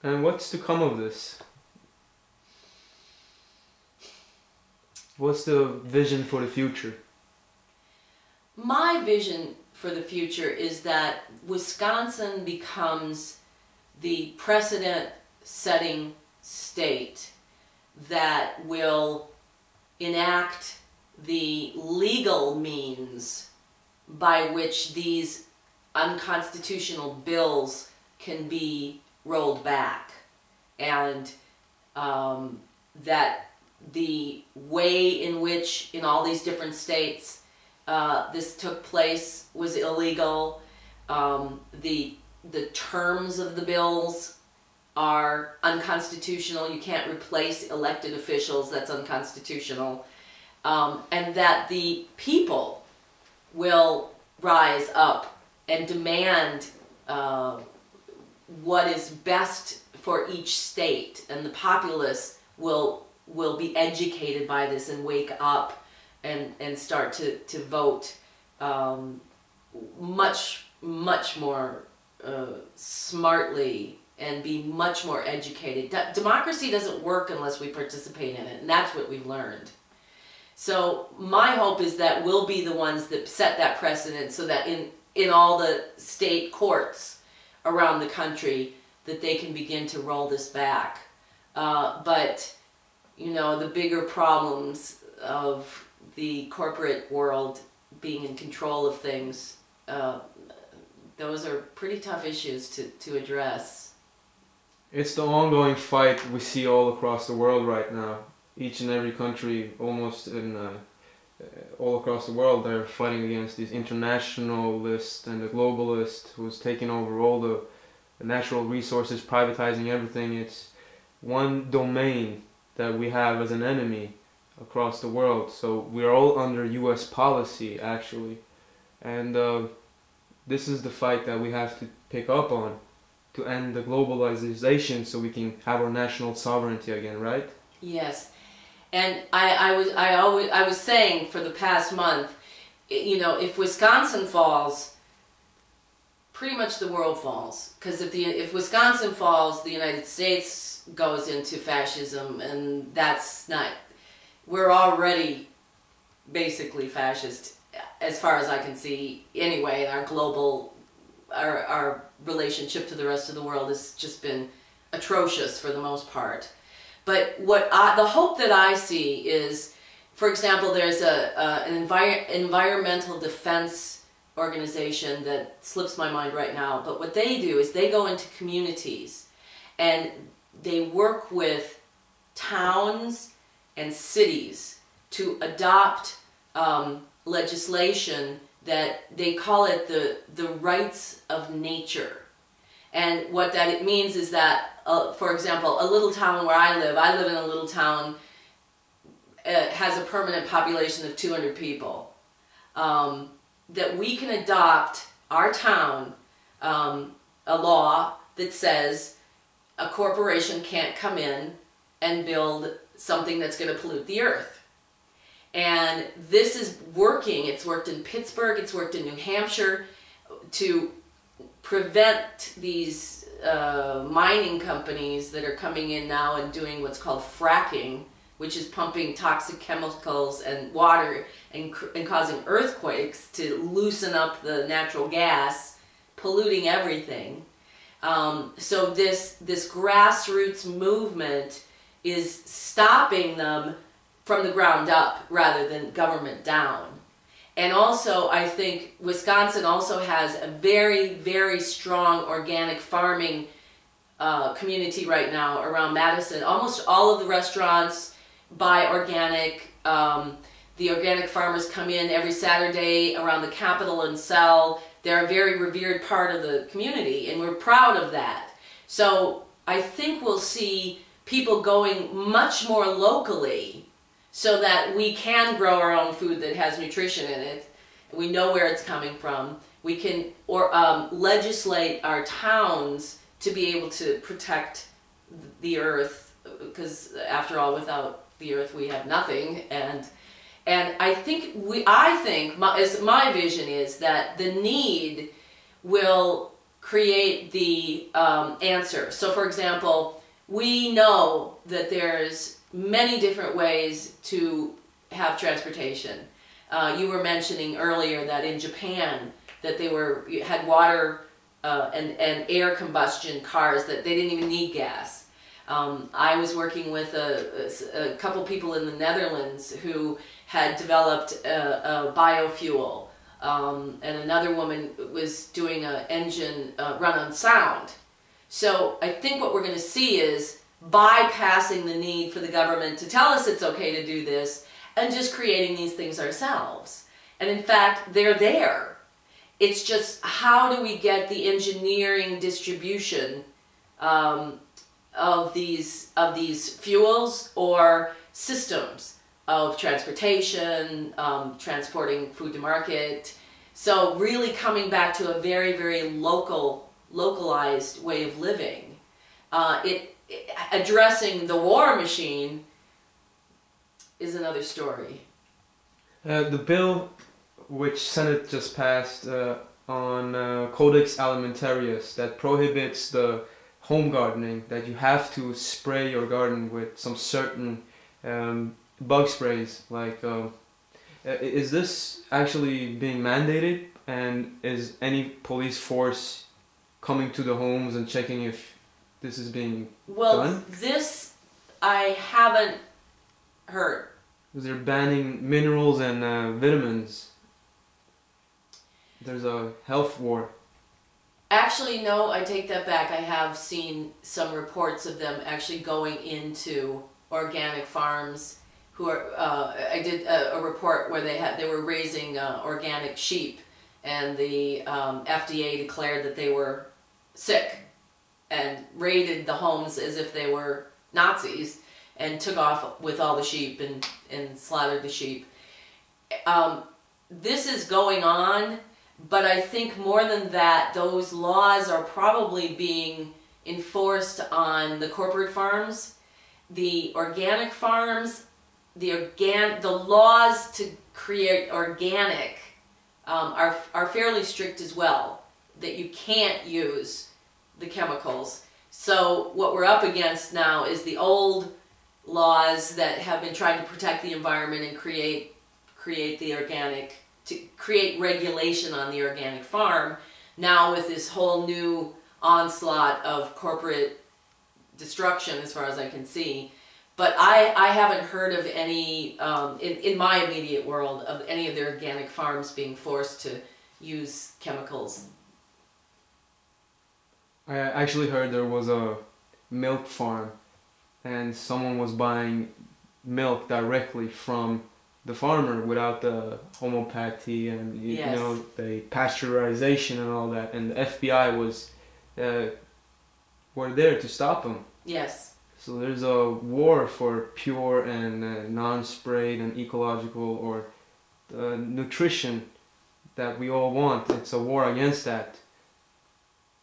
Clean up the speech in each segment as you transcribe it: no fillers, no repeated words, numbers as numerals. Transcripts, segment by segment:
And what's to come of this? What's the vision for the future? My vision for the future is that Wisconsin becomes the precedent-setting state that will enact the legal means by which these unconstitutional bills can be rolled back, and that the way in which in all these different states this took place was illegal. The terms of the bills are unconstitutional. You can't replace elected officials. That's unconstitutional. And that the people will rise up and demand what is best for each state, and the populace will be educated by this and wake up and start to vote much more smartly and be much more educated. Democracy doesn't work unless we participate in it, and that's what we've learned. So my hope is that we'll be the ones that set that precedent, so that in all the state courts around the country that they can begin to roll this back. But you know, the bigger problems of the corporate world being in control of things, those are pretty tough issues to address. It's the ongoing fight we see all across the world right now. Each and every country, almost all across the world, they're fighting against these internationalists and the globalists who's taking over all the natural resources, privatizing everything. It's one domain that we have as an enemy across the world. So we're all under US policy, actually. And this is the fight that we have to pick up on to end the globalization, so we can have our national sovereignty again, right? Yes. And I was saying for the past month, you know, if Wisconsin falls, pretty much the world falls. Because if Wisconsin falls, the United States goes into fascism, and that's not. We're already basically fascist, as far as I can see. Anyway, our global, our relationship to the rest of the world has just been atrocious for the most part. But the hope that I see is, for example, there's an environmental defense organization that slips my mind right now. But what they do is they go into communities and they work with towns and cities to adopt legislation that they call it the rights of nature. And what that means is that, for example, a little town where I live in a little town, has a permanent population of 200 people. That we can adopt our town a law that says a corporation can't come in and build something that's going to pollute the earth. And this is working. It's worked in Pittsburgh, it's worked in New Hampshire to prevent these mining companies that are coming in now and doing what's called fracking, which is pumping toxic chemicals and water and causing earthquakes to loosen up the natural gas, polluting everything. So this grassroots movement is stopping them from the ground up rather than government down. And also, I think Wisconsin also has a very, very strong organic farming community right now around Madison. Almost all of the restaurants buy organic. The organic farmers come in every Saturday around the Capitol and sell. They're a very revered part of the community, and we're proud of that. So I think we'll see people going much more locally, so that we can grow our own food that has nutrition in it. We know where it's coming from. We can legislate our towns to be able to protect the earth, because after all, without the earth we have nothing. And I think my vision is that the need will create the answer. So for example, we know that there's many different ways to have transportation. You were mentioning earlier that in Japan that they had water and air combustion cars, that they didn't even need gas. I was working with a couple people in the Netherlands who had developed a biofuel, and another woman was doing an engine run on sound. So I think what we're going to see is bypassing the need for the government to tell us it's okay to do this and just creating these things ourselves. And in fact, they're there. It's just how do we get the engineering distribution of these fuels or systems of transportation, transporting food to market. So really coming back to a very, very localized way of living. Addressing the war machine is another story. The bill which Senate just passed on Codex Alimentarius that prohibits the home gardening, that you have to spray your garden with some certain bug sprays. Like, is this actually being mandated, and is any police force coming to the homes and checking if this is being done? This I haven't heard. Because they're banning minerals and vitamins. There's a health war. Actually, no, I take that back. I have seen some reports of them actually going into organic farms. Who are? I did a report where they were raising organic sheep, and the FDA declared that they were sick, and raided the homes as if they were Nazis, and took off with all the sheep and slaughtered the sheep. This is going on, but I think more than that, those laws are probably being enforced on the corporate farms. The organic farms, the laws to create organic are fairly strict as well, that you can't use the chemicals. So what we're up against now is the old laws that have been trying to protect the environment and create the organic, to create regulation on the organic farm, now with this whole new onslaught of corporate destruction as far as I can see. But I haven't heard of any, in my immediate world, of any of the organic farms being forced to use chemicals. I actually heard there was a milk farm and someone was buying milk directly from the farmer without the homeopathy and you know, the pasteurization and all that, and the FBI were there to stop them. Yes. So there's a war for pure and non-sprayed and ecological or nutrition that we all want. It's a war against that.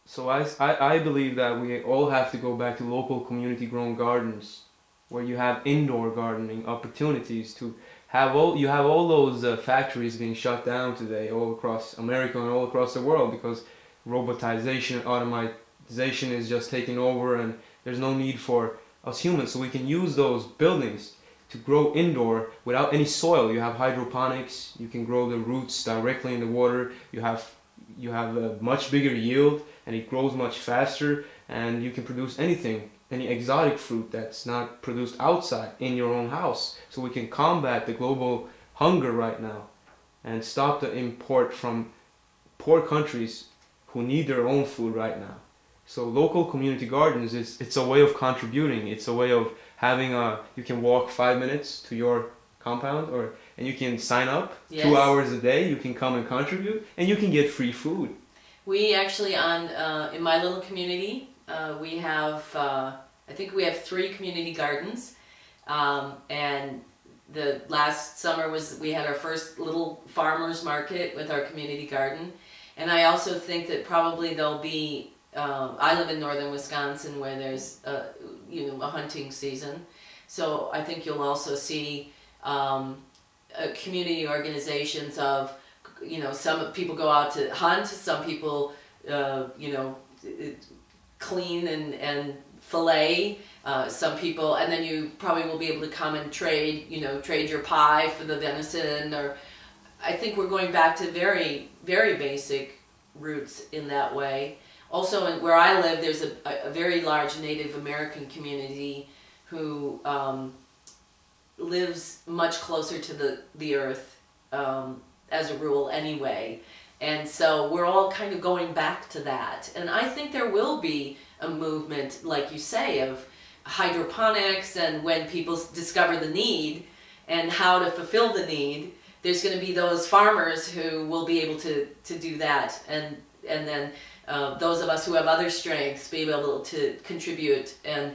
So I believe that we all have to go back to local community grown gardens where you have indoor gardening opportunities to have all those factories being shut down today all across America and all across the world because robotization, automatization is just taking over and there's no need for us humans. So we can use those buildings to grow indoor without any soil. You have hydroponics, you can grow the roots directly in the water, you have a much bigger yield and it grows much faster, and you can produce anything, any exotic fruit that's not produced outside in your own house. So we can combat the global hunger right now and stop the import from poor countries who need their own food right now. So local community gardens, it's a way of contributing. It's a way of having you can walk 5 minutes to your compound and you can sign up. Yes. 2 hours a day, you can come and contribute and you can get free food. We actually in my little community, we have, I think we have 3 community gardens, and the last summer we had our first little farmers market with our community garden, and I also think that probably there'll be, I live in northern Wisconsin where there's a hunting season, so I think you'll also see community organizations of, some people go out to hunt, some people you know, clean and fillet. Some people, and then you probably will be able to come and trade, you know, trade your pie for the venison. Or I think we're going back to very, very basic roots in that way. Also, where I live, there's a very large Native American community who lives much closer to the earth as a rule anyway. And so we're all kind of going back to that. And I think there will be a movement, like you say, of hydroponics, and when people discover the need and how to fulfill the need, there's going to be those farmers who will be able to do that. And then those of us who have other strengths be able to contribute. And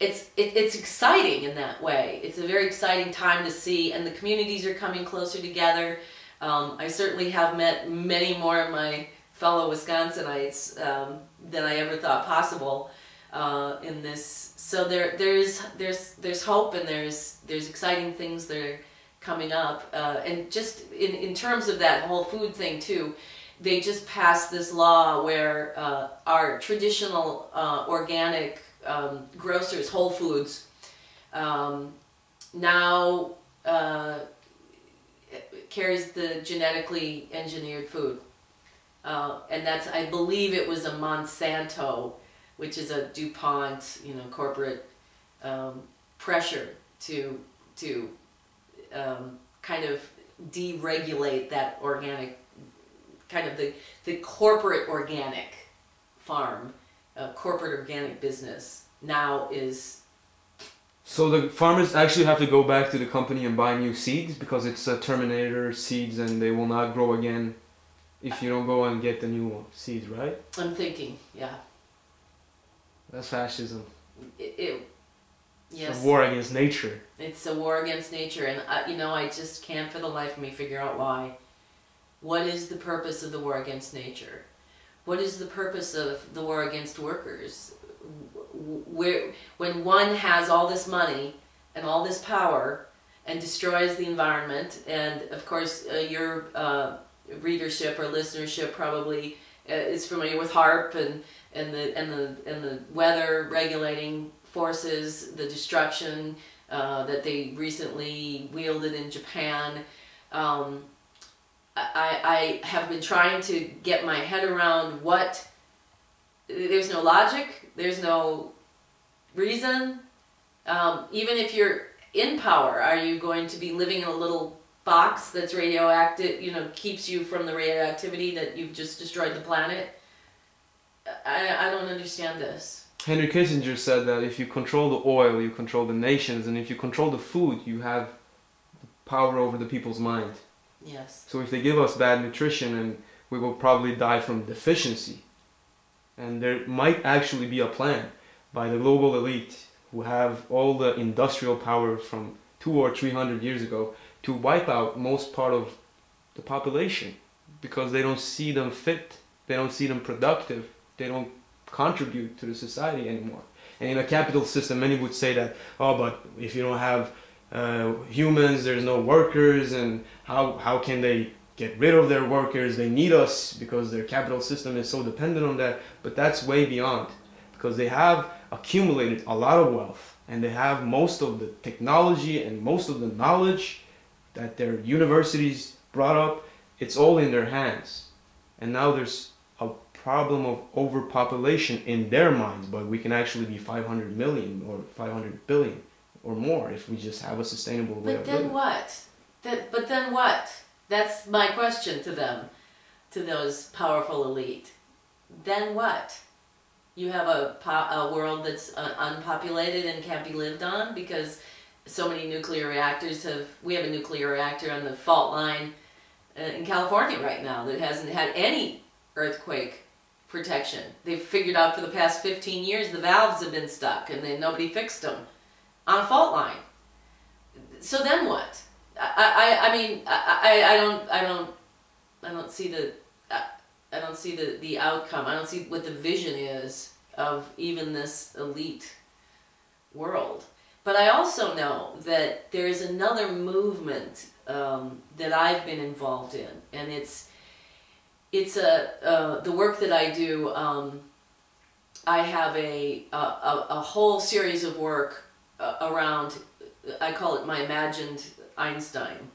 it's exciting in that way. It's a very exciting time to see, and the communities are coming closer together. I certainly have met many more of my fellow Wisconsinites than I ever thought possible in this. So there's hope, and there's exciting things that are coming up. And just in terms of that whole food thing too, they just passed this law where our traditional organic grocers, Whole Foods, now carries the genetically engineered food. And that's, I believe it was a Monsanto, which is a DuPont, you know, corporate pressure to kind of deregulate that organic, kind of the corporate organic farm, corporate organic business now is. So the farmers actually have to go back to the company and buy new seeds because it's Terminator seeds and they will not grow again if you don't go and get the new seeds, right? I'm thinking, yeah. That's fascism. Yes. It's a war against nature. It's a war against nature, and you know, I just can't for the life of me figure out why. What is the purpose of the war against nature? What is the purpose of the war against workers? When one has all this money and all this power and destroys the environment, and of course your readership or listenership probably is familiar with HAARP and the weather regulating forces, the destruction that they recently wielded in Japan. I have been trying to get my head around what. There's no logic, there's no reason. Even if you're in power, are you going to be living in a little box that's radioactive, you know, keeps you from the radioactivity that you've just destroyed the planet? I don't understand this. Henry Kissinger said that if you control the oil, you control the nations, and if you control the food, you have power over the people's mind. Yes. So if they give us bad nutrition, and we will probably die from deficiency. And there might actually be a plan by the global elite who have all the industrial power from 200 or 300 years ago to wipe out most part of the population because they don't see them fit, they don't see them productive, they don't contribute to the society anymore. And in a capitalist system, many would say that, oh, but if you don't have humans, there's no workers, and how can they get rid of their workers? They need us because their capital system is so dependent on that. But that's way beyond, because they have accumulated a lot of wealth and they have most of the technology and most of the knowledge that their universities brought up. It's all in their hands. And now there's a problem of overpopulation in their minds, but we can actually be 500 million or 500 billion or more if we just have a sustainable way of living. But then what? That's my question to them, to those powerful elite. Then what? You have a world that's unpopulated and can't be lived on because so many nuclear reactors we have a nuclear reactor on the fault line in California right now that hasn't had any earthquake protection. They've figured out for the past 15 years the valves have been stuck and then nobody fixed them on a fault line. So then what? I don't see the outcome. I don't see what the vision is of even this elite world. But I also know that there is another movement that I've been involved in, and it's the work that I do. I have a whole series of work around. I call it my imagined Einstein.